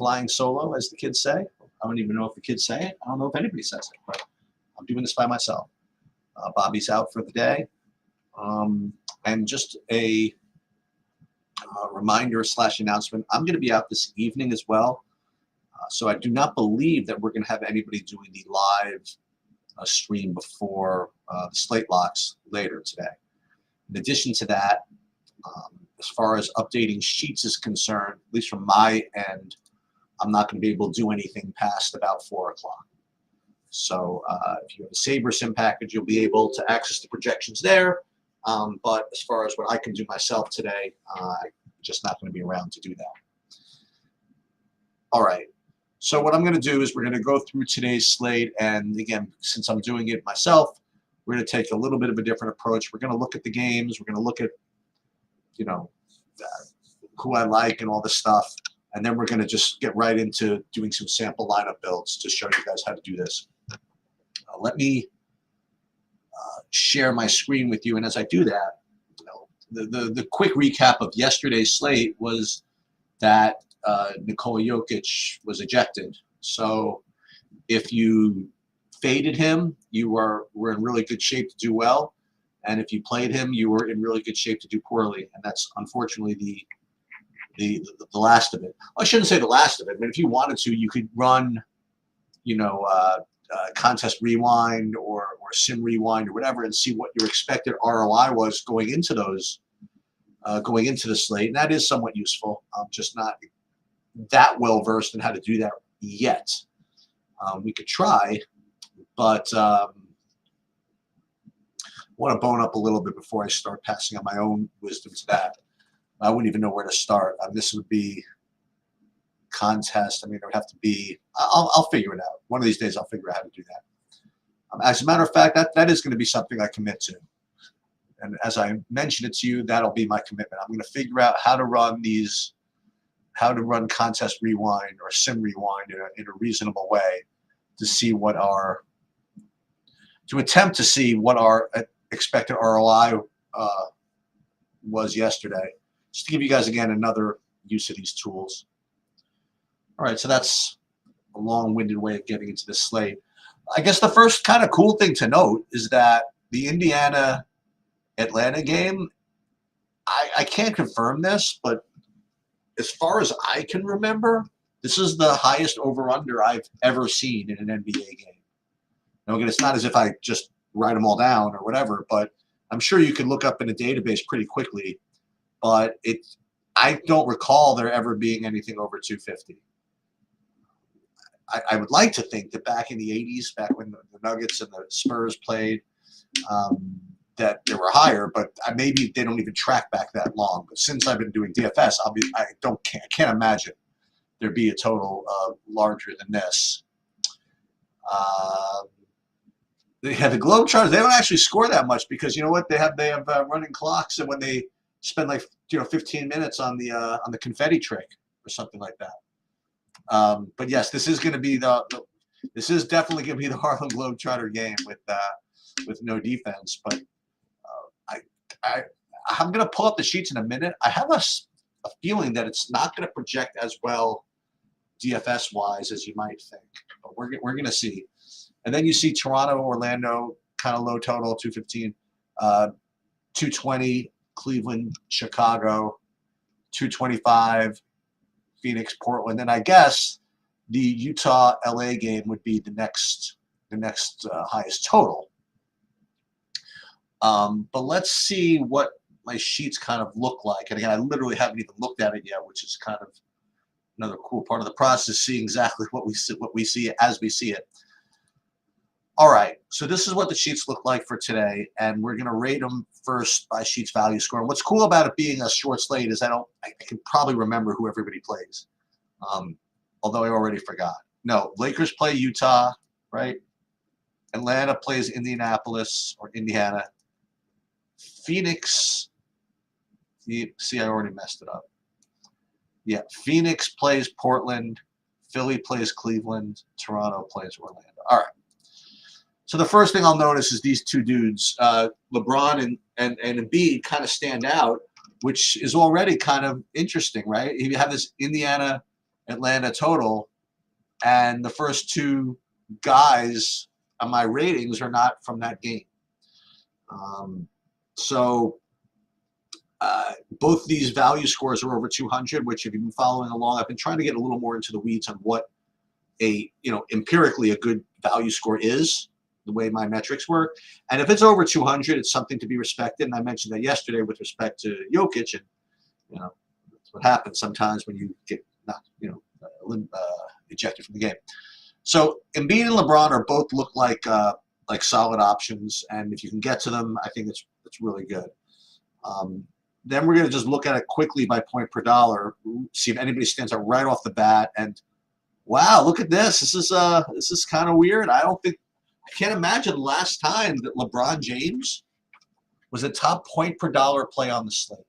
flying solo, as the kids say. I don't even know if the kids say it. I don't know if anybody says it, but I'm doing this by myself. Bobby's out for the day. And just a reminder / announcement, I'm going to be out this evening as well. So I do not believe that we're going to have anybody doing the live stream before the Slate locks later today. In addition to that, as far as updating sheets is concerned, at least from my end, I'm not going to be able to do anything past about 4 o'clock. So if you have a Sabre SIM package, you'll be able to access the projections there. But as far as what I can do myself today, I'm just not going to be around to do that. All right. So what I'm going to do is we're going to go through today's slate. And again, since I'm doing it myself, we're going to take a little bit of a different approach. We're going to look at the games. We're going to look at, you know, who I like and all this stuff. And then we're going to just get right into doing some sample lineup builds to show you guys how to do this. Let me share my screen with you. And as I do that, you know, the quick recap of yesterday's slate was that Nikola Jokic was ejected. So if you faded him, you were in really good shape to do well. And if you played him, you were in really good shape to do poorly. And that's unfortunately the last of it. I shouldn't say the last of it, but if you wanted to, you could run, you know, contest rewind or sim rewind or whatever, and see what your expected ROI was going into those, going into the slate. And that is somewhat useful. I'm just not that well versed in how to do that yet. We could try, but I want to bone up a little bit before I start passing on my own wisdom to that. I wouldn't even know where to start. This would be contest. I mean, it would have to be. I'll figure it out. One of these days, I'll figure out how to do that. As a matter of fact, that is going to be something I commit to. And as I mention it to you, that'll be my commitment. I'm going to figure out how to run these, how to run contest rewind or sim rewind in a reasonable way to see what our, to attempt to see what our expected ROI was yesterday. Just to give you guys, again, another use of these tools. All right, so that's a long-winded way of getting into this slate. I guess the first kind of cool thing to note is that the Indiana-Atlanta game, I can't confirm this, but as far as I can remember, this is the highest over-under I've ever seen in an NBA game. Now, again, it's not as if I just write them all down or whatever, but I'm sure you can look up in a database pretty quickly. But I don't recall there ever being anything over 250. I would like to think that back in the 80s, back when the Nuggets and the Spurs played, that they were higher, but maybe they don't even track back that long. But since I've been doing DFS, I can't imagine there'd be a total larger than this. They have the Globetrotters. They don't actually score that much because you know what? They have running clocks, and when they spend 15 minutes on the confetti trick or something like that. But yes, this is going to be this is definitely going to be the Harlem Globetrotter game with no defense. But I'm going to pull up the sheets in a minute. I have a feeling that it's not going to project as well DFS wise as you might think, but we're going to see. And then you see Toronto, Orlando, kind of low total, 215, 220. Cleveland, Chicago, 225, Phoenix, Portland, and I guess the Utah LA game would be the next highest total. But let's see what my sheets kind of look like. And again, I literally haven't even looked at it yet, which is kind of another cool part of the process, seeing exactly what we see as we see it. All right, so this is what the sheets look like for today, and we're going to rate them first by sheets value score. And what's cool about it being a short slate is I can probably remember who everybody plays, although I already forgot. No, Lakers play Utah, right? Atlanta plays Indianapolis or Indiana. Phoenix, see, I already messed it up. Yeah, Phoenix plays Portland. Philly plays Cleveland. Toronto plays Orlando. All right. So the first thing I'll notice is these two dudes, LeBron and Embiid, kind of stand out, which is already kind of interesting, right? You have this Indiana-Atlanta Atlanta total, and the first two guys on my ratings are not from that game. So both these value scores are over 200, which if you've been following along, I've been trying to get a little more into the weeds on what empirically a good value score is, the way my metrics work. And if it's over 200, it's something to be respected. And I mentioned that yesterday with respect to Jokic, and that's what happens sometimes when you get not ejected from the game. So Embiid and LeBron are both look like solid options, and if you can get to them, I think it's really good. Then we're going to just look at it quickly by point per dollar, see if anybody stands out right off the bat. And wow, look at this! This is kind of weird. I can't imagine the last time that LeBron James was a top point per dollar play on the slate.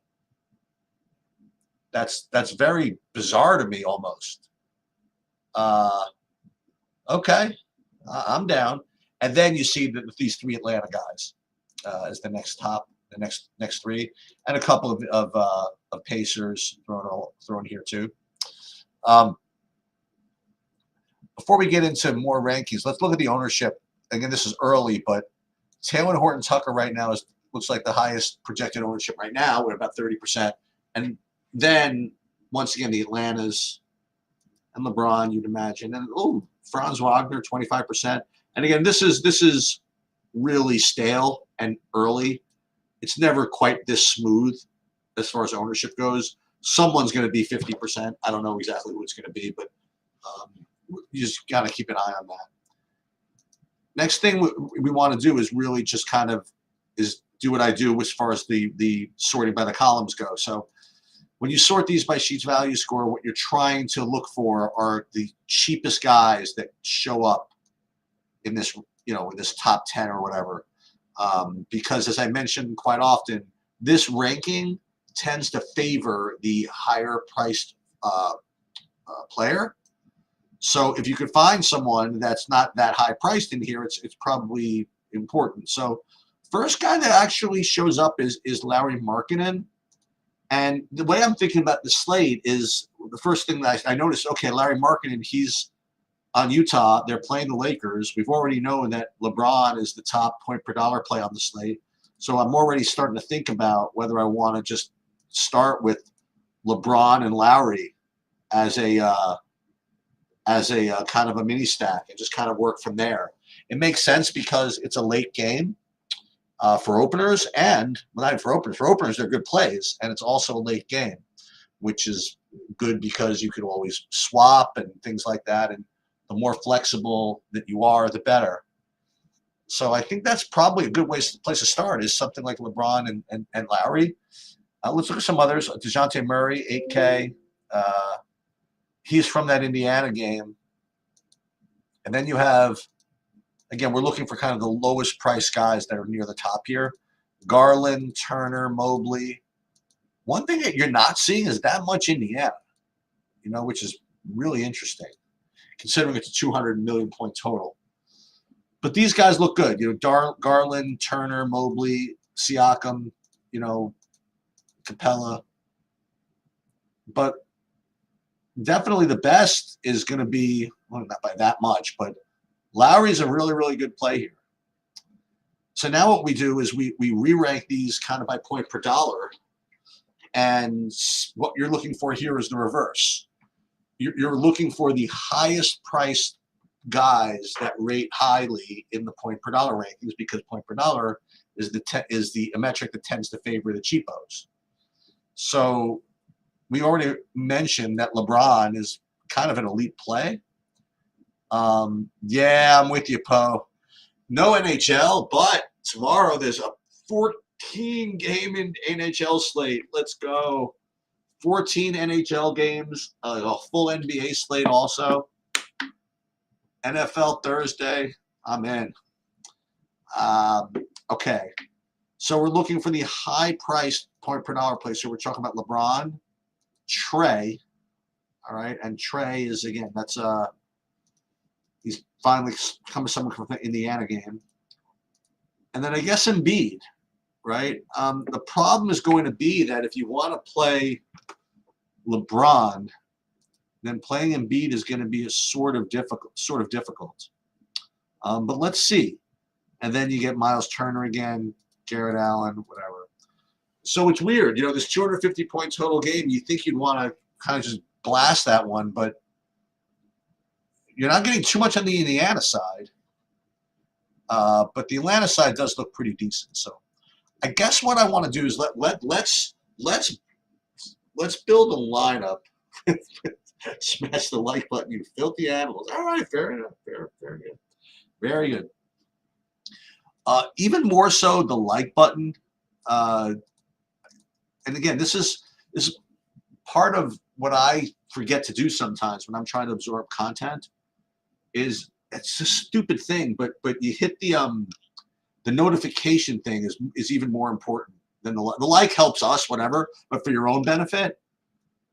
That's very bizarre to me, almost. Okay, I'm down. And then you see that these three Atlanta guys as the next three, and a couple of Pacers thrown here too. Before we get into more rankings, let's look at the ownership. Again, this is early, but Taylor Horton Tucker right now looks like the highest projected ownership right now. We're about 30%, and then once again the Atlantas and LeBron, you'd imagine, and Franz Wagner 25%. And again, this is really stale and early. It's never quite this smooth as far as ownership goes. Someone's going to be 50%. I don't know exactly who it's going to be, but you just got to keep an eye on that. Next thing we want to do is really just kind of do what I do as far as the sorting by the columns go. So when you sort these by Sheets value score, what you're trying to look for are the cheapest guys that show up in this, in this top 10 or whatever. Because as I mentioned quite often, this ranking tends to favor the higher priced player. So if you could find someone that's not that high priced in here, it's probably important. So first guy that actually shows up is Lauri Markkanen. And the way I'm thinking about the slate is the first thing that I noticed, okay, Lauri Markkanen, he's on Utah. They're playing the Lakers. We've already known that LeBron is the top point per dollar play on the slate. So I'm already starting to think about whether I want to just start with LeBron and Lauri as a kind of a mini stack and just kind of work from there. It makes sense because it's a late game for openers, and not even for openers. For openers, they're good plays, and it's also a late game, which is good because you can always swap and things like that. And the more flexible that you are, the better. So I think that's probably a good place to start is something like LeBron and Lauri. Let's look at some others. DeJounte Murray, 8K. He's from that Indiana game. And then you have, again, we're looking for kind of the lowest price guys that are near the top here. Garland, Turner, Mobley. One thing that you're not seeing is that much Indiana, which is really interesting, considering it's a 200 million point total. But these guys look good. Garland, Turner, Mobley, Siakam, Capella. But definitely the best is going to be, well, not by that much, but Lowry's a really, really good play here. So now what we do is we re-rank these kind of by point per dollar. And what you're looking for here is the reverse. You're looking for the highest priced guys that rate highly in the point per dollar rankings, because point per dollar is a metric that tends to favor the cheapos. So we already mentioned that LeBron is kind of an elite play. Yeah, I'm with you, Poe. No NHL, but tomorrow there's a 14-game NHL slate. Let's go. 14 NHL games, a full NBA slate also. NFL Thursday, I'm in. Okay, so we're looking for the high-priced point per dollar play. So we're talking about LeBron, Trey, all right, and Trey is, again, that's he's finally come to someone from the Indiana game. And then I guess Embiid, right? The problem is going to be that if you want to play LeBron, then playing Embiid is going to be a sort of difficult. But let's see. And then you get Miles Turner again, Jared Allen, whatever. So it's weird, this 250-point total game. You think you'd want to kind of just blast that one, but you're not getting too much on the Indiana side. But the Atlanta side does look pretty decent. So I guess what I want to do is let's build a lineup. Smash the like button, you filthy animals. All right, fair enough. Fair good. Very good. Even more so, the like button. And again, this is part of what I forget to do sometimes when I'm trying to absorb content. It's a stupid thing, but you hit the notification thing is even more important than the like helps us, whatever, but for your own benefit,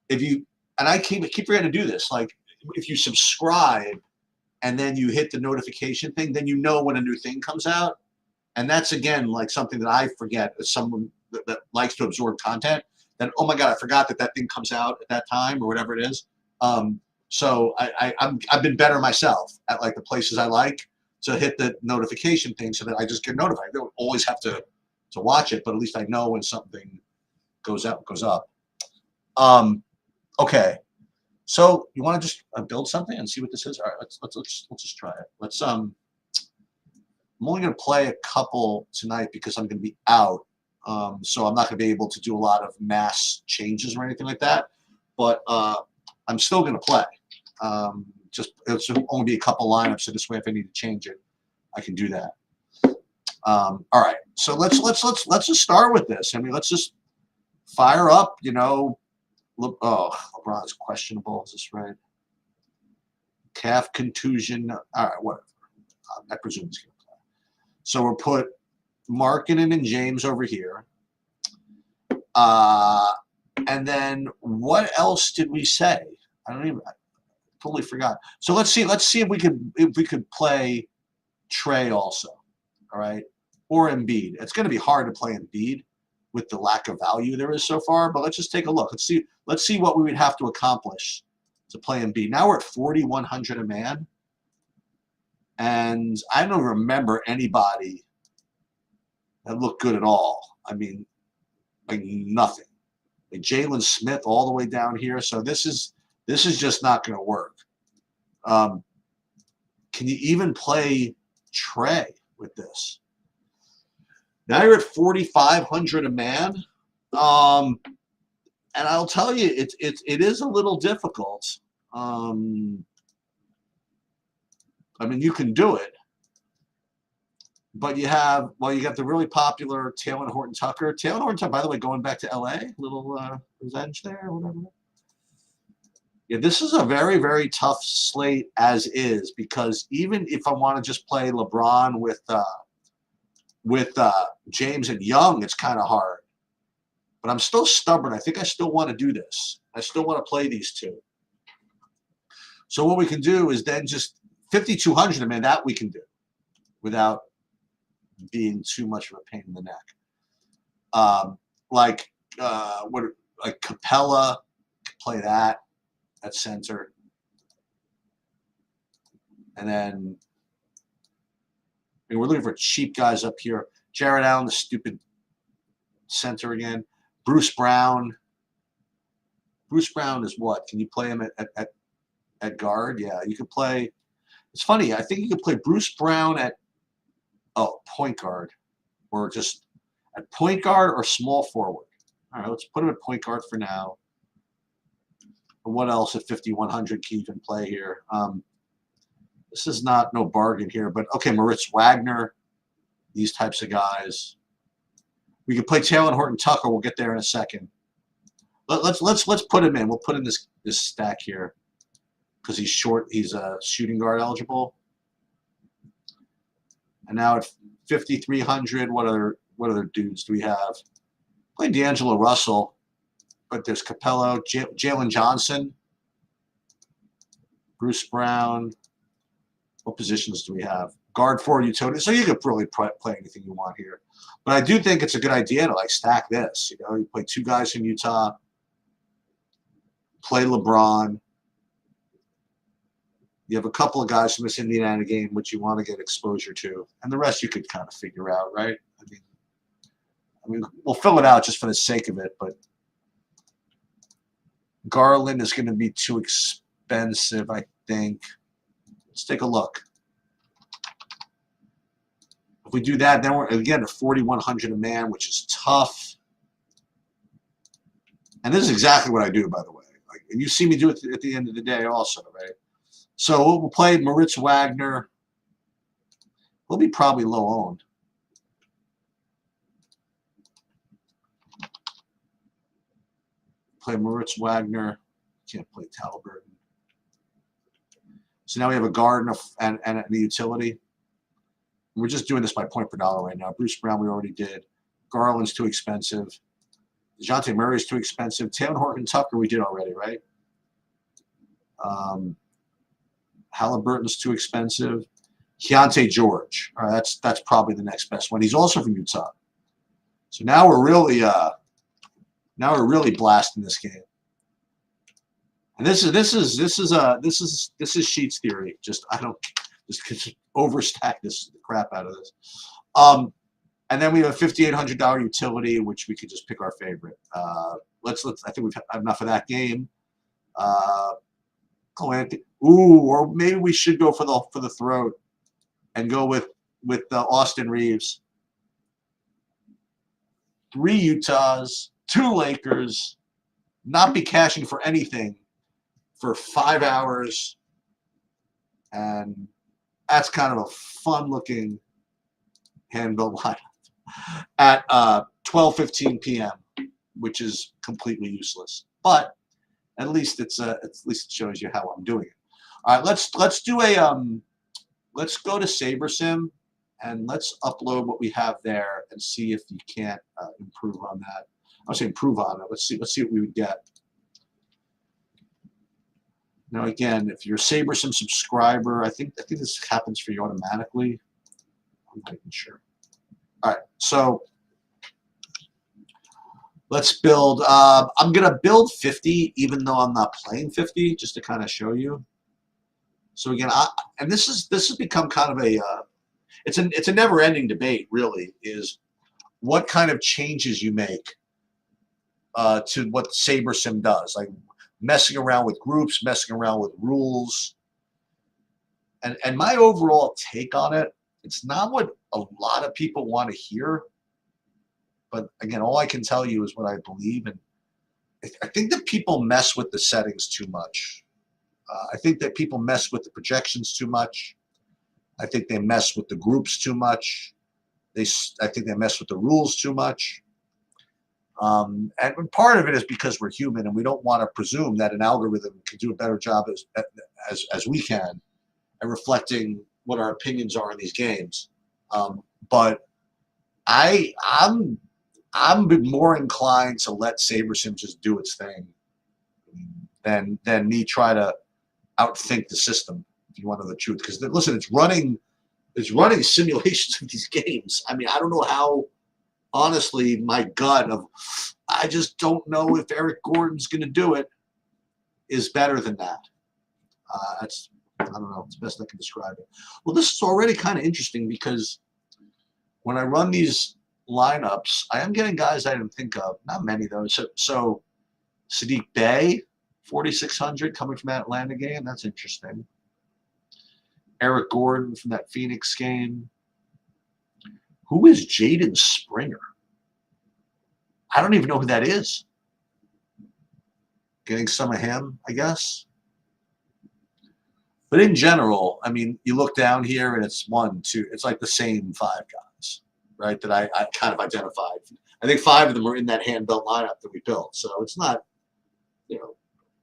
and I keep forgetting to do this, like if you subscribe and then you hit the notification thing, then you know when a new thing comes out. And that's, again, like something that I forget as someone that likes to absorb content, that, oh my God, I forgot that thing comes out at that time or whatever it is. So I've been better myself at like the places I like to hit the notification thing so that I just get notified. I don't always have to watch it, but at least I know when something goes up. Okay, so you want to just build something and see what this is? All right, let's just try it. I'm only going to play a couple tonight because I'm going to be out, so I'm not going to be able to do a lot of mass changes or anything like that. But I'm still going to play. It's only be a couple lineups, so this way, if I need to change it, I can do that. All right, so let's just start with this. I mean, let's just fire up. LeBron's questionable. Is this right? Calf contusion. All right, whatever. I presume he's going to play. So we'll put Markkanen and James over here. And then what else did we say? I totally forgot. So let's see if we could play Trey also. All right, or Embiid. It's going to be hard to play Embiid with the lack of value there is so far, but let's just take a look. Let's see what we would have to accomplish to play Embiid. Now we're at 4,100 a man, and I don't remember anybody that looked good at all. I mean, like nothing. Like Jalen Smith all the way down here. So this is just not going to work. Can you even play Trey with this? Now you're at 4,500 a man, and I'll tell you, it is a little difficult. I mean, you can do it, but you got the really popular Taylor Horton Tucker. Taylor Horton Tucker, by the way, going back to LA, little revenge there or whatever. Yeah, this is a very, very tough slate as is, because even if I want to just play LeBron with James and Young, it's kind of hard. But I'm still stubborn. I think I still want to do this. I still want to play these two. So what we can do is then just 5,200, I mean, that we can do without being too much of a pain in the neck. Like Capella, play that at center. And then we're looking for cheap guys up here. Jared Allen, the stupid center again. Bruce Brown. Bruce Brown is what? Can you play him at guard? Yeah, you could play. It's funny. I think you could play Bruce Brown at point guard, or just at point guard or small forward. All right, let's put him at point guard for now. And what else at 5,100 can you even play here? This is no bargain here, but okay, Moritz Wagner, these types of guys. We can play Taylor Horton Tucker. We'll get there in a second. Let's put him in. We'll put in this stack here because he's short. He's shooting guard eligible. And now at 5,300, what other dudes do we have? Play D'Angelo Russell, but there's Capello, Jalen Johnson, Bruce Brown. What positions do we have? Guard, forward, utility. So you could really play anything you want here. But I do think it's a good idea to stack this. You play two guys from Utah, play LeBron, You have a couple of guys from this Indiana game which you want to get exposure to, and the rest you could kind of figure out, right? I mean, we'll fill it out just for the sake of it, but Garland is going to be too expensive, I think. Let's take a look. If we do that, then we're again at 4,100 a man, which is tough. And this is exactly what I do, by the way. Like, and you see me do it at the end of the day, also, right? So we'll play Moritz Wagner. He'll be probably low owned. Play Moritz Wagner. Can't play Talberton. So now we have a guard and a utility. We're just doing this by point per dollar right now. Bruce Brown we already did. Garland's too expensive. DeJounte Murray's too expensive. Taylor Horton-Tucker we did already, right? Halliburton's too expensive. Keontae George. All right, that's probably the next best one. He's also from Utah. So now we're really blasting this game. And this is Sheets theory. Just overstack this crap out of this. And then we have a $5,800 utility, which we could just pick our favorite. Let's. I think we've had enough of that game. Or maybe we should go for the throat and go with Austin Reeves. 3 Utahs, 2 Lakers, not be cashing for anything for 5 hours, and that's kind of a fun-looking handbill lineup at 12:15 p.m., which is completely useless. But at least it shows you how I'm doing it. All right, let's do a let's go to SaberSim and let's upload what we have there and see if you can't improve on that. I would say improve on it. Let's see what we would get. Now again, if you're a SaberSim subscriber, I think this happens for you automatically. I'm not even sure. All right, so let's build. I'm gonna build 50, even though I'm not playing 50, just to kind of show you. So again, and this has become kind of a it's a never-ending debate, really, is what kind of changes you make to what SaberSim does, like messing around with groups, messing around with rules. And my overall take on it, it's not what a lot of people want to hear. But again, all I can tell you is what I believe. And I think that people mess with the settings too much. I think that people mess with the projections too much. I think they mess with the groups too much. I think they mess with the rules too much. And part of it is because we're human and we don't want to presume that an algorithm can do a better job as we can at reflecting what our opinions are in these games. But I'm more inclined to let SaberSim just do its thing than me try to outthink the system, if you want to know the truth. Because listen, it's running simulations of these games. I mean, I don't know how. Honestly, my gut of I just don't know if Eric Gordon's going to do it is better than that. I don't know. It's the best I can describe it. Well, this is already kind of interesting because when I run these lineups, I am getting guys I didn't think of. Not many though. So Sadiq Bey, 4,600 coming from that Atlanta game. That's interesting. Eric Gordon from that Phoenix game. Who is Jaden Springer? I don't even know who that is. Getting some of him, I guess. But in general, I mean, you look down here and it's 1, 2. It's like the same 5 guys, right, that I kind of identified. I think 5 of them are in that hand-built lineup that we built. So it's not,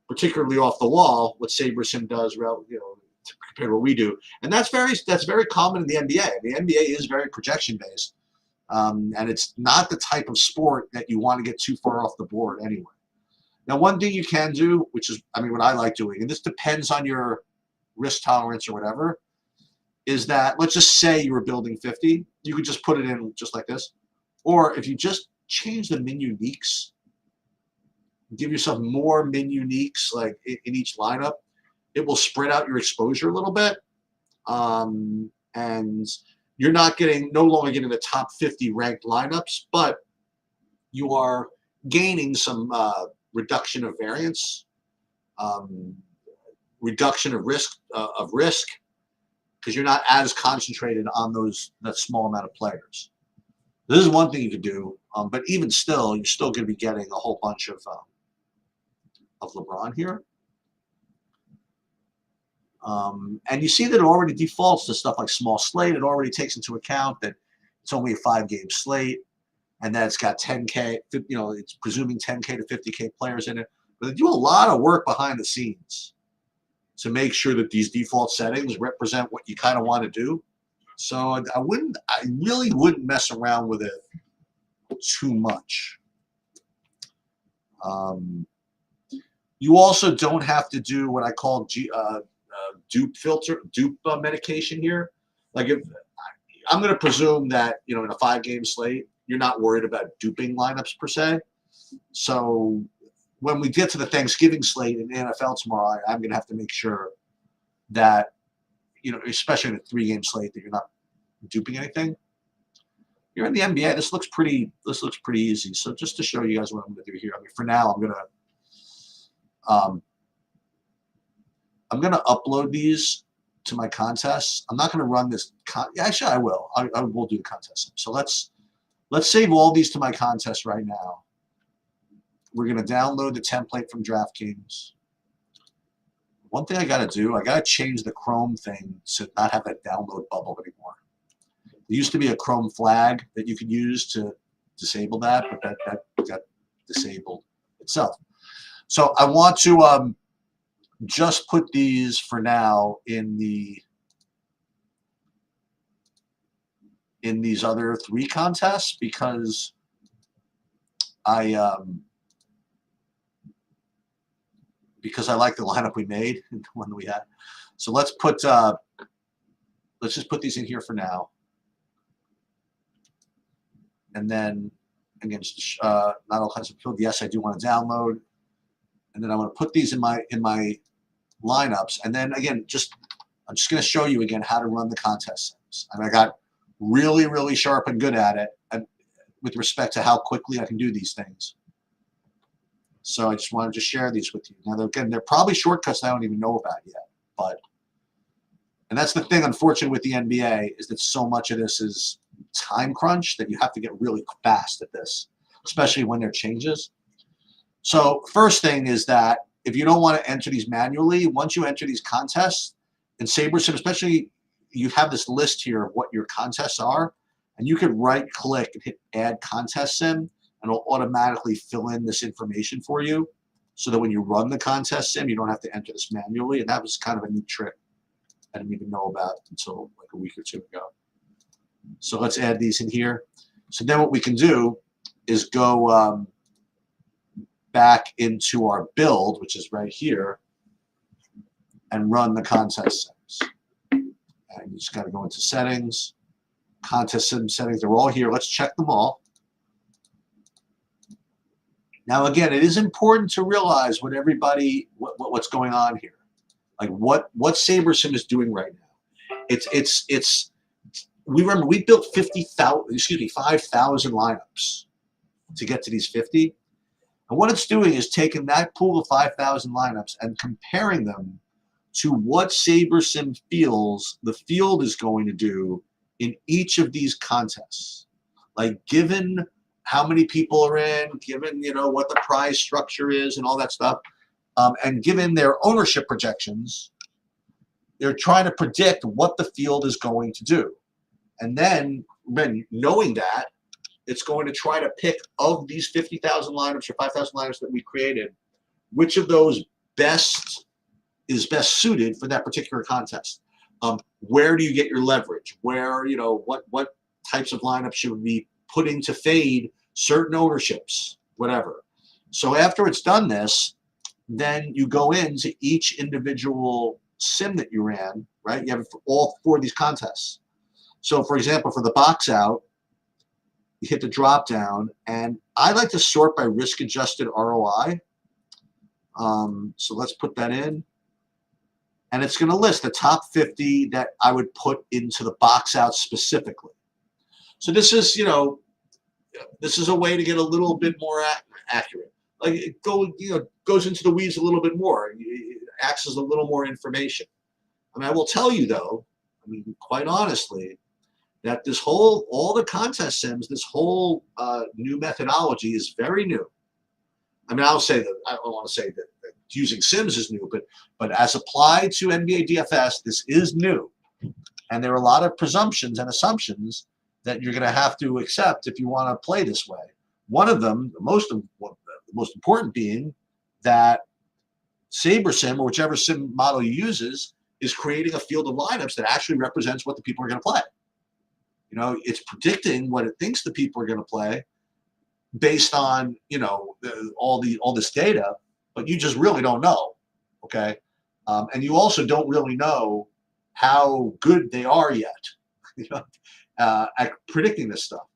particularly off the wall what SaberSim does, compared to what we do. And that's very common in the NBA. The NBA is very projection-based. And it's not the type of sport that you want to get too far off the board anyway. Now, one thing you can do, which is, what I like doing, and this depends on your risk tolerance or whatever, is that let's just say you were building 50. You could just put it in just like this. Or if you just change the min uniques, give yourself more min uniques like in each lineup, it will spread out your exposure a little bit. And you're no longer getting the top 50 ranked lineups, but you are gaining some reduction of variance, reduction of risk, because you're not as concentrated on that small amount of players. This is one thing you could do, but even still, you're still going to be getting a whole bunch of LeBron here. And you see that it already defaults to stuff like small slate. It already takes into account that it's only a 5-game slate, and that it's got 10K, it's presuming 10K to 50K players in it. But they do a lot of work behind the scenes to make sure that these default settings represent what you kind of want to do. So I really wouldn't mess around with it too much. You also don't have to do what I call dupe medication here. Like I'm going to presume that, in a 5-game slate, you're not worried about duping lineups per se. So when we get to the Thanksgiving slate in the NFL tomorrow, I'm going to have to make sure that, especially in a 3-game slate, that you're not duping anything. You're in the NBA. This looks pretty easy. So just to show you guys what I'm going to do here. I mean, for now, I'm going to upload these to my contests. I'm not going to run this. Actually, I will. I will do the contest. So let's save all these to my contest right now. We're going to download the template from DraftKings. One thing I got to do, I got to change the Chrome thing to not have that download bubble anymore. There used to be a Chrome flag that you could use to disable that, but that got disabled itself. So I want to just put these for now in these other 3 contests because I like the lineup we made and the one that we had. So let's just put these in here for now. And then again, just, not all kinds of field. Yes, I do want to download. And then I want to put these in my lineups. And then again, I'm just going to show you again how to run the contest settings. And I got really, really sharp and good at it with respect to how quickly I can do these things. So I just wanted to share these with you. Now, again, they're probably shortcuts I don't even know about yet. And that's the thing, unfortunately, with the NBA is that so much of this is time crunch that you have to get really fast at this, especially when there are changes. So first thing is that if you don't want to enter these manually, once you enter these contests, in SaberSim especially, you have this list here of what your contests are, and you can right-click and hit Add Contest Sim, and it'll automatically fill in this information for you so that when you run the contest sim, you don't have to enter this manually. And that was kind of a neat trick I didn't even know about until like a week or 2 ago. So let's add these in here. So then what we can do is go back into our build, which is right here, and run the contest sims. And you just got to go into settings, contest sim settings. They're all here. Let's check them all. Now, again, it is important to realize what's going on here, like what SaberSim is doing right now. We remember we built 5,000 lineups to get to these 50, and what it's doing is taking that pool of 5,000 lineups and comparing them to what SaberSim feels the field is going to do in each of these contests, like given how many people are in, given what the prize structure is and all that stuff, and given their ownership projections, they're trying to predict what the field is going to do. And then, knowing that, it's going to try to pick of these 50,000 lineups or 5,000 lineups that we created, which of those is best suited for that particular contest. Where do you get your leverage? Where, what types of lineups should we be putting to fade certain ownerships, whatever. So after it's done this, then you go into each individual sim that you ran, right? You have it for all 4 of these contests. So for example, for the box out, you hit the drop down, and I like to sort by risk adjusted ROI. So let's put that in. and it's going to list the top 50 that I would put into the box out specifically. So this is, this is a way to get a little bit more accurate. Like it goes into the weeds a little bit more. It accesses a little more information. I mean, I will tell you though, I mean, quite honestly, that all the contest sims, this whole new methodology is very new. I mean, I'll say that I don't want to say that using sims is new, but as applied to NBA DFS, this is new, and there are a lot of presumptions and assumptions that you're going to have to accept if you want to play this way. One of them, the most important being that SaberSim, or whichever sim model you uses, is creating a field of lineups that actually represents what the people are going to play. It's predicting what it thinks the people are going to play based on, all this data, but you just really don't know, okay? And you also don't really know how good they are yet, at predicting this stuff.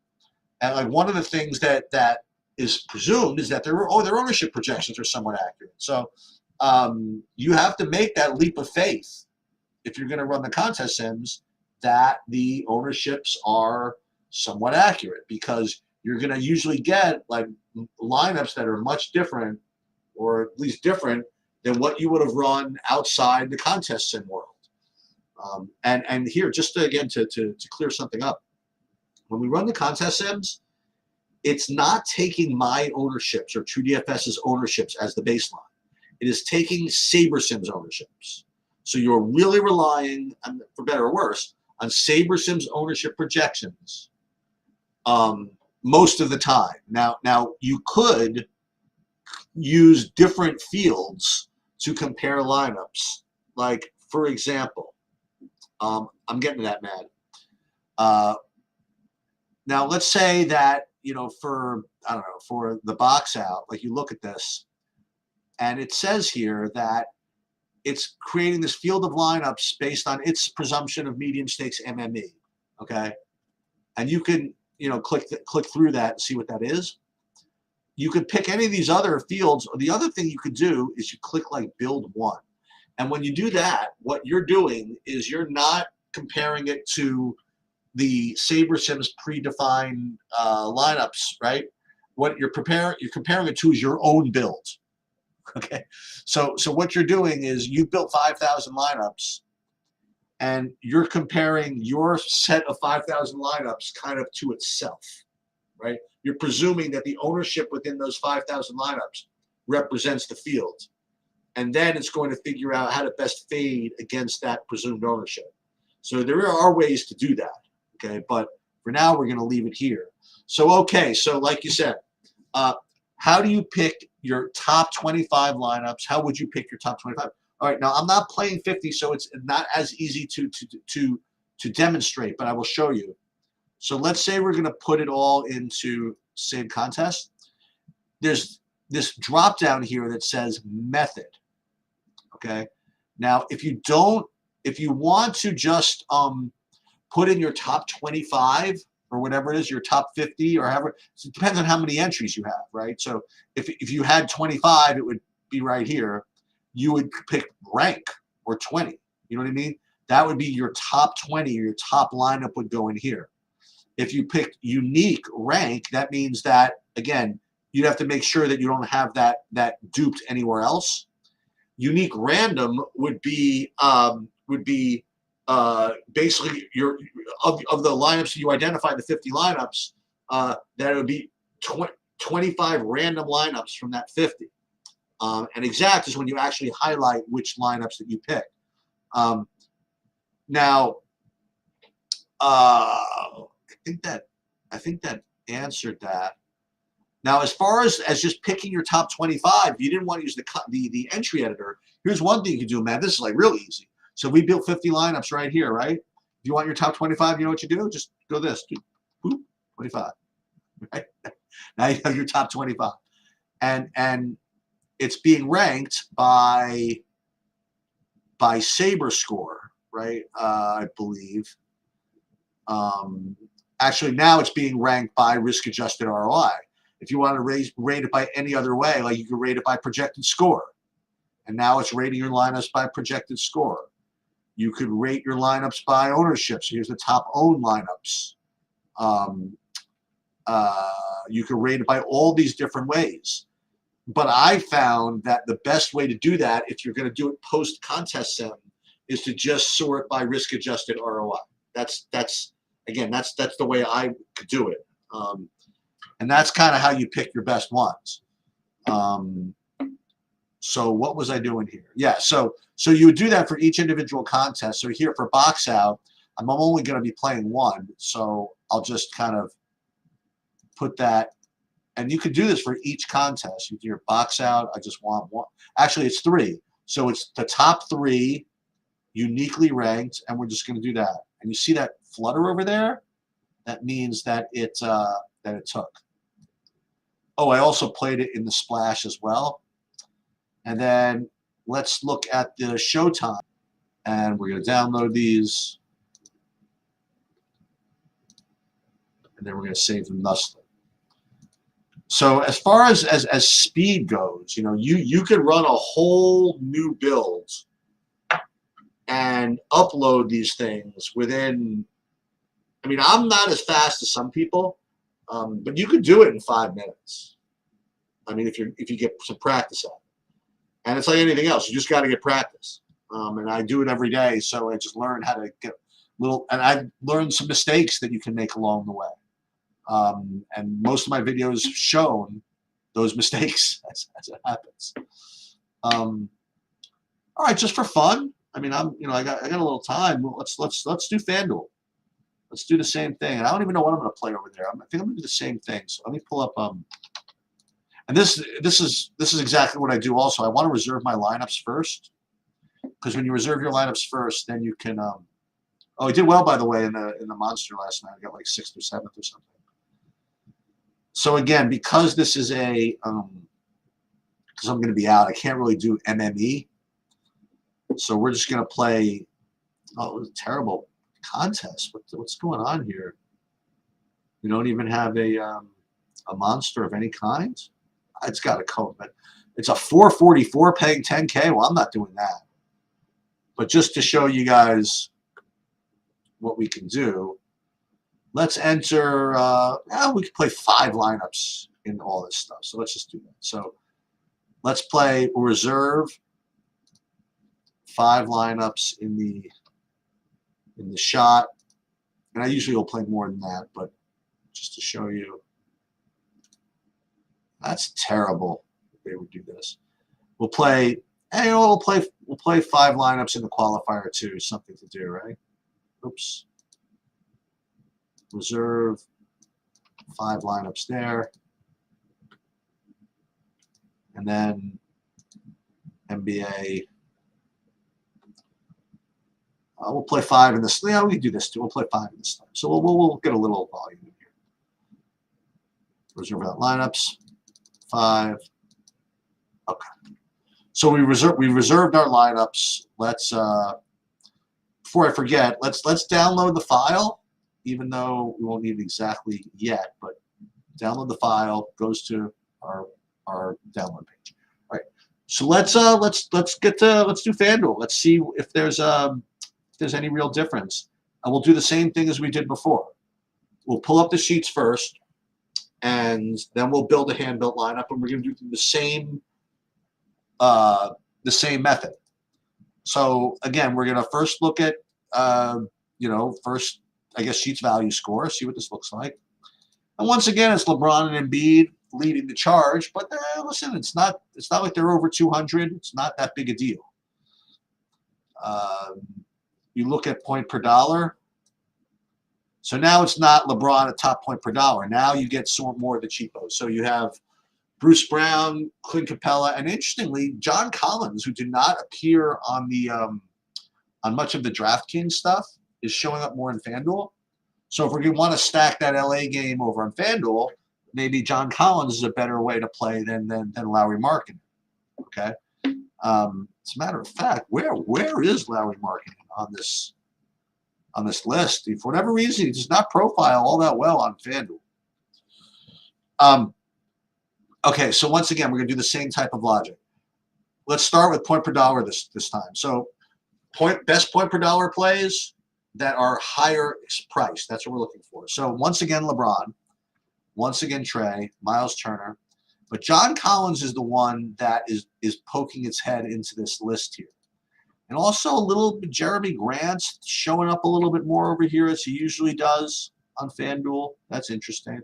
And like one of the things that is presumed is that their ownership projections are somewhat accurate. So you have to make that leap of faith if you're going to run the contest sims that the ownerships are somewhat accurate, because you're going to usually get like lineups that are much different, or at least different than what you would have run outside the contest sim world. And here, just to clear something up, when we run the contest sims, it's not taking my ownerships or TrueDFS's ownerships as the baseline. It is taking SaberSim's ownerships. So you're really relying, for better or worse, on SaberSim's ownership projections most of the time. Now you could use different fields to compare lineups. Like, for example, I'm getting to that, Mad. Now, let's say that, for the box out, like you look at this, and it says here that it's creating this field of lineups based on its presumption of medium stakes MME, okay? And you can, click through that and see what that is. You could pick any of these other fields. Or the other thing you could do is you click like build one. And when you do that, what you're doing is you're not comparing it to the SaberSim's predefined lineups, right? What you're comparing it to is your own build. Okay, so what you're doing is you built 5,000 lineups, and you're comparing your set of 5,000 lineups kind of to itself, right? You're presuming that the ownership within those 5,000 lineups represents the field, and then it's going to figure out how to best fade against that presumed ownership. So there are ways to do that, okay? But for now, we're going to leave it here. So, okay, so like you said, how do you pick your top 25 lineups? How would you pick your top 25? All right, now I'm not playing 50, so it's not as easy to demonstrate, but I will show you. So let's say we're going to put it all into save contest. There's this drop down here that says method. Okay. Now, if you want to just put in your top 25 or whatever it is, your top 50 or however, it depends on how many entries you have, right? So if you had 25, it would be right here. You would pick rank or 20. You know what I mean? That would be your top 20, or your top lineup would go in here. If you pick unique rank, that means that, again, you'd have to make sure that you don't have that duped anywhere else. Unique random would be basically your of the lineups that you identify, the 50 lineups, that it would be 25 random lineups from that 50. And exact is when you actually highlight which lineups that you pick. Now, I think that answered that. Now, as far as just picking your top 25, if you didn't want to use the entry editor, here's one thing you can do, man. This is like real easy. So we built 50 lineups right here, right? If you want your top 25, you know what you do? Just go this, boop, 25. Right? Now you have your top 25, and it's being ranked by Saber score, right? I believe. Actually, now it's being ranked by risk-adjusted ROI. If you want to rate it by any other way, like you can rate it by projected score. And now it's rating your lineups by projected score. You could rate your lineups by ownership. So here's the top owned lineups. You can rate it by all these different ways. But I found that the best way to do that, if you're going to do it post contest sim, is to just sort by risk adjusted ROI. That's the way I could do it. And that's kind of how you pick your best ones. So what was I doing here? Yeah, so you would do that for each individual contest. So here for box out, I'm only going to be playing one. So I'll just kind of put that. And you could do this for each contest. You do your box out. I just want one. Actually, it's 3. So it's the top 3 uniquely ranked, and we're just going to do that. And you see that flutter over there? That means that it took. Oh, I also played it in the splash as well. And then let's look at the showtime. And we're going to download these. And then we're going to save them thusly. So as far as speed goes, you could run a whole new build and upload these things within. I mean, I'm not as fast as some people, but you could do it in 5 minutes. I mean, if you get some practice at it, and it's like anything else, you just got to get practice. And I do it every day, so I just learn how to get and I learned some mistakes that you can make along the way. And most of my videos shown those mistakes as it happens. All right, just for fun. I mean, I got a little time. Let's do FanDuel. Let's do the same thing. And I don't even know what I'm going to play over there. I think I'm going to do the same thing. So let me pull up. And this is exactly what I do. Also, I want to reserve my lineups first, because when you reserve your lineups first, then you can. Oh, he did well, by the way, in the monster last night. I got like 6th or 7th or something. So again, because this is because I'm going to be out, I can't really do MME. So we're just going to play. Oh, it was a terrible contest. What's going on here? We don't even have a monster of any kind. It's got a code, but it's a 444 paying 10K. Well, I'm not doing that. But just to show you guys what we can do, let's enter. We can play 5 lineups in all this stuff. So let's just do that. So let's play. We'll reserve 5 lineups in the shot, and I usually will play more than that, but just to show you, that's terrible. They would do this. We'll play. Hey, we'll play 5 lineups in the qualifier too. Something to do, right? Oops. Reserve 5 lineups there, and then NBA. We'll play 5 in this. Yeah, we can do this too. We'll play 5 in this time. So we'll get a little volume in here. Reserve that lineups. 5. Okay. So we reserved our lineups. Let's before I forget, let's download the file, even though we won't need it exactly yet. But download the file. Goes to our download page. All right. So let's do FanDuel. Let's see if there's any real difference. And we'll do the same thing as we did before. We'll pull up the sheets first, and then we'll build a hand-built lineup, and we're going to do the same method. So again, we're going to first look at first, I guess, sheets value score, see what this looks like. And once again, it's LeBron and Embiid leading the charge, but listen, it's not like they're over 200. It's not that big a deal. You look at point per dollar. So now it's not LeBron at top point per dollar. Now you get more of the cheapos. So you have Bruce Brown, Clint Capella, and interestingly, John Collins, who did not appear on the on much of the DraftKings stuff, is showing up more in FanDuel. So if we want to stack that LA game over on FanDuel, maybe John Collins is a better way to play than Lauri Markkanen. Okay. As a matter of fact, where is Lauri Markkanen on this list? For whatever reason, he does not profile all that well on FanDuel. Okay, so once again, we're going to do the same type of logic. let's start with point per dollar this time. So best point per dollar plays that are higher priced. That's what we're looking for. So once again, LeBron, once again, Trey, Miles Turner, but John Collins is the one that is poking its head into this list here. And also a little bit Jeremy Grant's showing up a little bit more over here as he usually does on FanDuel. That's interesting.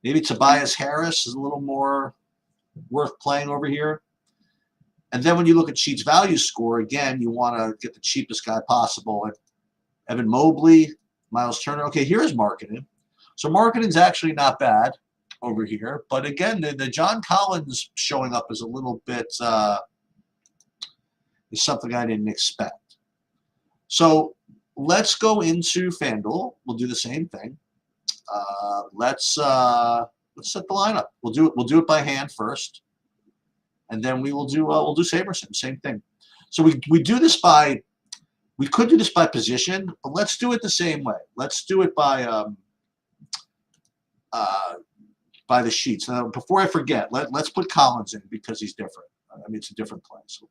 Maybe Tobias Harris is a little more worth playing over here. And then when you look at Sheets value score, again, you want to get the cheapest guy possible. And Evan Mobley, Miles Turner. Okay, here's marketing. So marketing's actually not bad over here. But again, the John Collins showing up is a little bit is something I didn't expect. So let's go into FanDuel. We'll do the same thing. Let's set the lineup. We'll do it by hand first, and then we'll do Saberson. Same thing. So we do this by. We could do this by position, but let's do it the same way. Let's do it by the sheets. Now, before I forget, let's put Collins in because he's different. I mean, it's a different play. So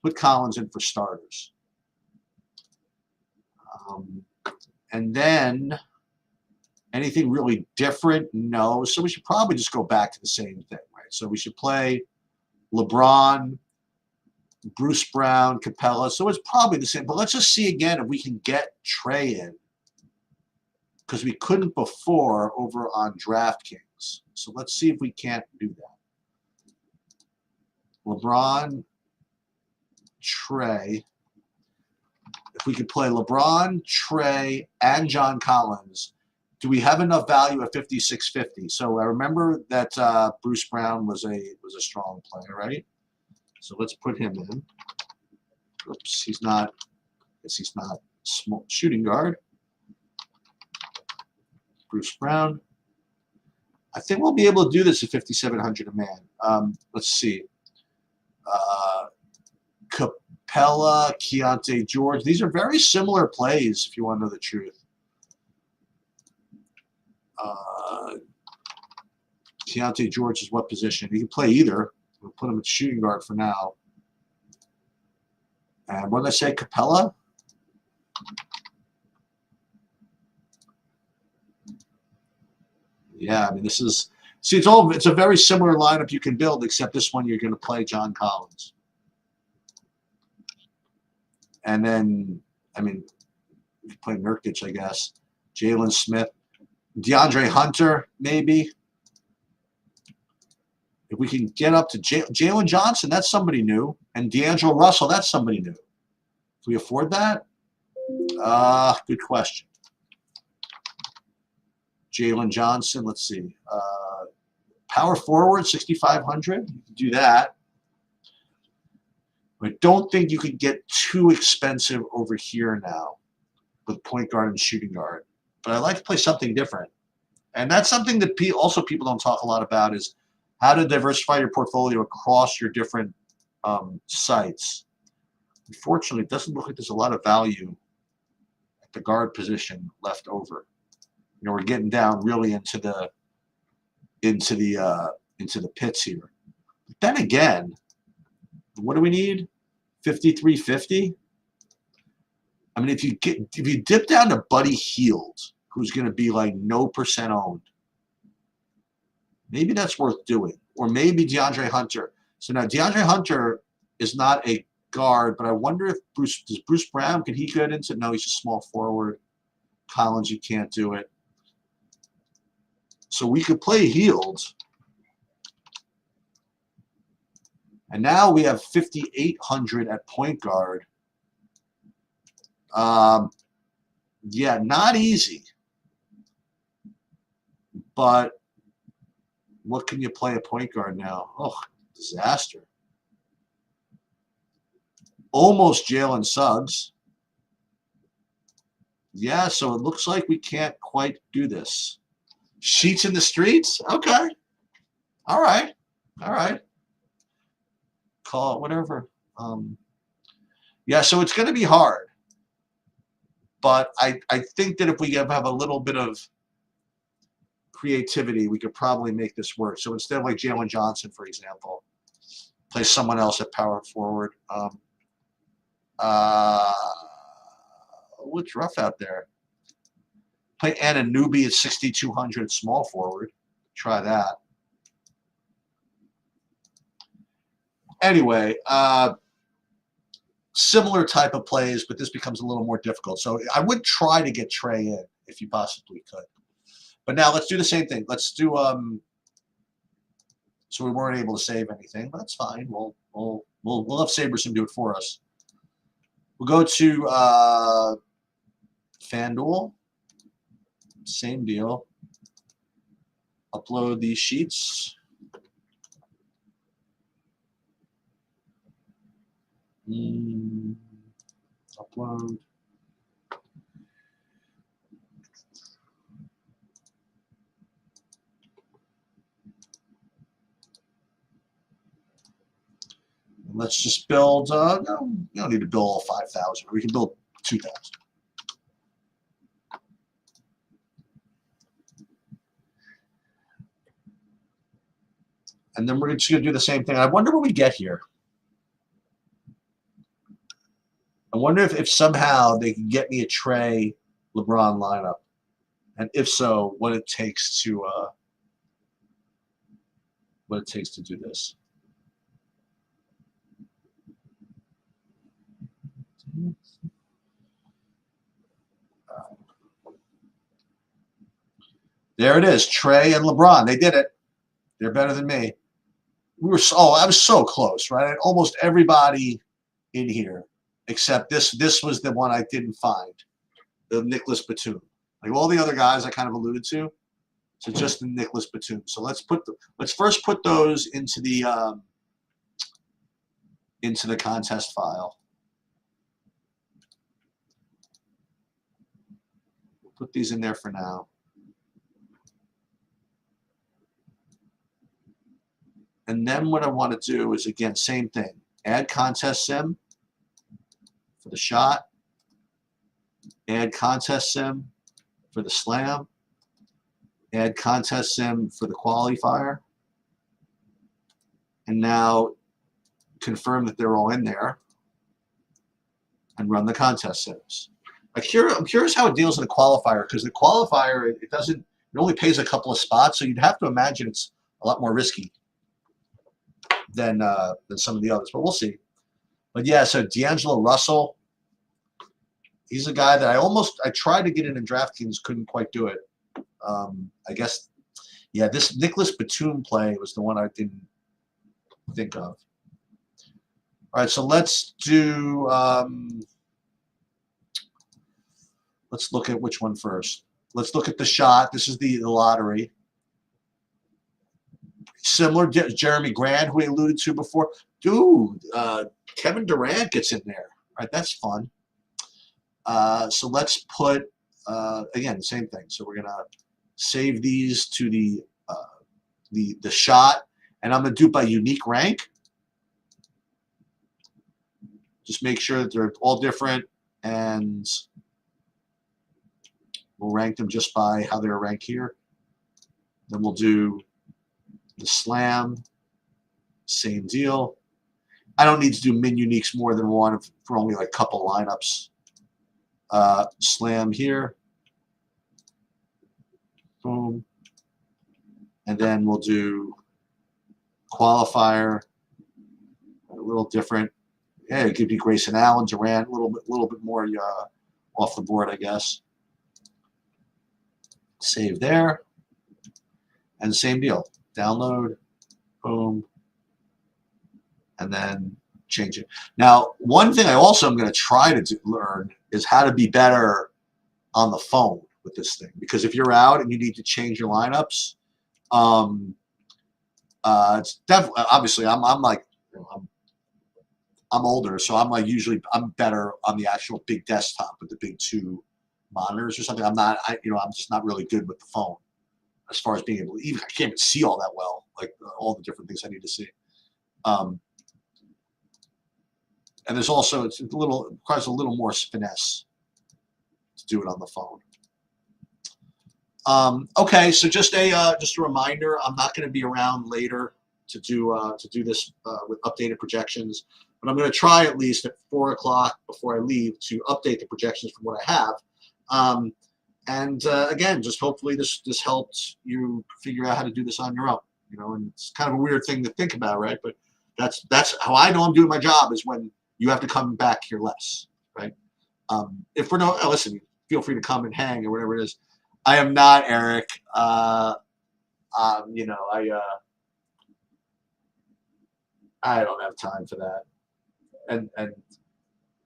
put Collins in for starters. And then anything really different? No. So we should probably just go back to the same thing, right? So we should play LeBron, Bruce Brown, Capella. So it's probably the same. But let's just see again if we can get Trey in, because we couldn't before over on DraftKings. So let's see if we can't do that. LeBron, Trey. If we could play LeBron, Trey, and John Collins, do we have enough value at 56.50? So I remember that Bruce Brown was a strong player, right? So let's put him in. Oops, he's not. Guess he's not small shooting guard. Bruce Brown. I think we'll be able to do this at 5,700 a man. Let's see. Capella, Keontae George. These are very similar plays, if you want to know the truth. Keontae George is what position? He can play either. We'll put him at shooting guard for now. And what did I say? Capella? Yeah, I mean, this is... See, it's a very similar lineup you can build, except this one you're going to play John Collins. And then, I mean, you can play Nurkic, I guess. Jalen Smith. DeAndre Hunter, maybe. If we can get up to Jalen Johnson, that's somebody new. And D'Angelo Russell, that's somebody new. Can we afford that? Good question. Jalen Johnson, let's see. Power forward, 6,500. You can do that. I don't think you could get too expensive over here now with point guard and shooting guard. But I like to play something different. And that's something that also people don't talk a lot about is how to diversify your portfolio across your different sites. Unfortunately, it doesn't look like there's a lot of value at the guard position left over. You know, we're getting down really into the pits here. But then again, what do we need? 5,350. I mean, if you dip down to Buddy Hield, who's going to be like no % owned, maybe that's worth doing. Or maybe DeAndre Hunter. So now DeAndre Hunter is not a guard, but I wonder if Bruce Brown, can he get into? No, he's a small forward. Collins, you can't do it. So we could play Hield. And now we have 5,800 at point guard. Yeah, not easy. But what can you play at point guard now? Oh, disaster. Almost Jalen Suggs. Yeah, so it looks like we can't quite do this. Sheets in the streets? Okay. All right. All right. Call it whatever. Yeah, so it's going to be hard. But I think that if we have a little bit of creativity, we could probably make this work. So instead of like Jalen Johnson, for example, Play someone else at power forward. What's rough out there? Play Anunoby at 6,200 small forward. Try that. Anyway, similar type of plays, but this becomes a little more difficult. So I would try to get Trey in if you possibly could. But now let's do the same thing. Let's do so we weren't able to save anything, but that's fine. We'll have Saberson do it for us. We'll go to FanDuel. Same deal. Upload these sheets. Upload. Let's just build. No, you don't need to build all 5,000. We can build 2,000. And then we're just going to do the same thing. I wonder what we get here. I wonder if somehow they can get me a Trey LeBron lineup, and if so, what it takes to do this. There it is, Trey and LeBron. They did it. They're better than me. I was so close, right? Almost everybody in here, except this was the one I didn't find, the Nicholas Batum. Like all the other guys I kind of alluded to, so just the Nicholas Batum. So let's first put those into the contest file. We'll put these in there for now. And then what I want to do is, again, same thing. Add contest sim for the shot. Add contest sim for the slam. Add contest sim for the qualifier. And now confirm that they're all in there. And run the contest sims. I'm curious how it deals in the qualifier, because the qualifier, it only pays a couple of spots, so you'd have to imagine it's a lot more risky than some of the others, but we'll see. But yeah, so D'Angelo Russell, he's a guy that I tried to get in DraftKings, couldn't quite do it. I guess, yeah, this Nicholas Batum play was the one I didn't think of. All right, so let's do. Let's look at which one first. Let's look at the shot. This is the lottery. Similar, Jeremy Grant, who we alluded to before. Dude, Kevin Durant gets in there. All right, that's fun. So let's put, again, the same thing. So we're going to save these to the shot. And I'm going to do it by unique rank. Just make sure that they're all different. And we'll rank them just by how they're ranked here. Then we'll do the slam, same deal. I don't need to do min uniques more than one for only like a couple lineups. Slam here. Boom. And then we'll do qualifier. A little different. Yeah, it could be Grayson Allen, Durant, a little bit more off the board, I guess. Save there. And same deal. Download, boom, and then change it. Now, one thing I also am going to try to learn is how to be better on the phone with this thing. Because if you're out and you need to change your lineups, it's definitely, obviously, I'm older, so I'm better on the actual big desktop with the big 2 monitors or something. I'm just not really good with the phone. As far as being able to, I can't even see all that well, like all the different things I need to see. And there's also, it requires a little more finesse to do it on the phone. Okay, so just a reminder, I'm not going to be around later to do this with updated projections. But I'm going to try at least at 4 o'clock before I leave to update the projections from what I have. And again, just hopefully this helped you figure out how to do this on your own. And it's kind of a weird thing to think about, right? But that's how I know I'm doing my job, is when you have to come back here less, right? If we're no, listen, feel free to come and hang or whatever it is. I am not Eric. I don't have time for that, and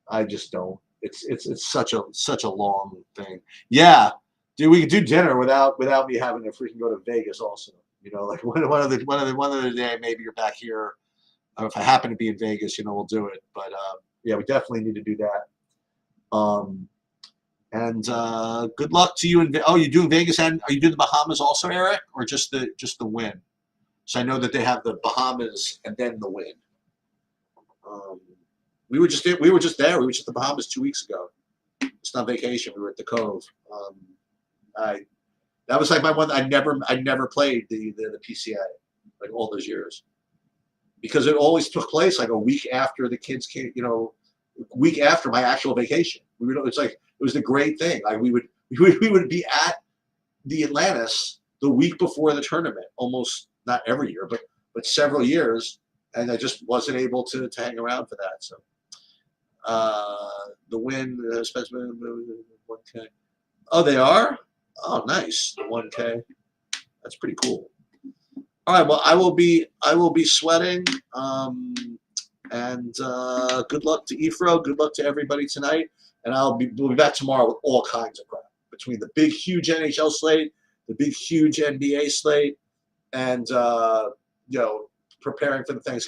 I just don't. It's such a long thing. Yeah, dude, we could do dinner without me having to freaking go to Vegas. Also, like one other day, maybe you're back here. If I happen to be in Vegas, we'll do it. But yeah, we definitely need to do that. And good luck to you. Oh, you're doing Vegas, and are you doing the Bahamas also, Eric, or just the win? So I know that they have the Bahamas and then the win. We were just there. We were just at the Bahamas 2 weeks ago. It's not vacation. We were at the Cove. That was like my one. I never played the PCA like all those years, because it always took place like a week after the kids came. Week after my actual vacation. It's like it was the great thing. Like we would be at the Atlantis the week before the tournament, almost not every year, but several years, and I just wasn't able to hang around for that. So the win, especially 1K. Oh, they are. Oh, nice. The 1K. That's pretty cool. All right. Well, I will be sweating. And good luck to Ifro. Good luck to everybody tonight. And we'll be back tomorrow with all kinds of crap, between the big, huge NHL slate, the big, huge NBA slate, and preparing for the Thanksgiving.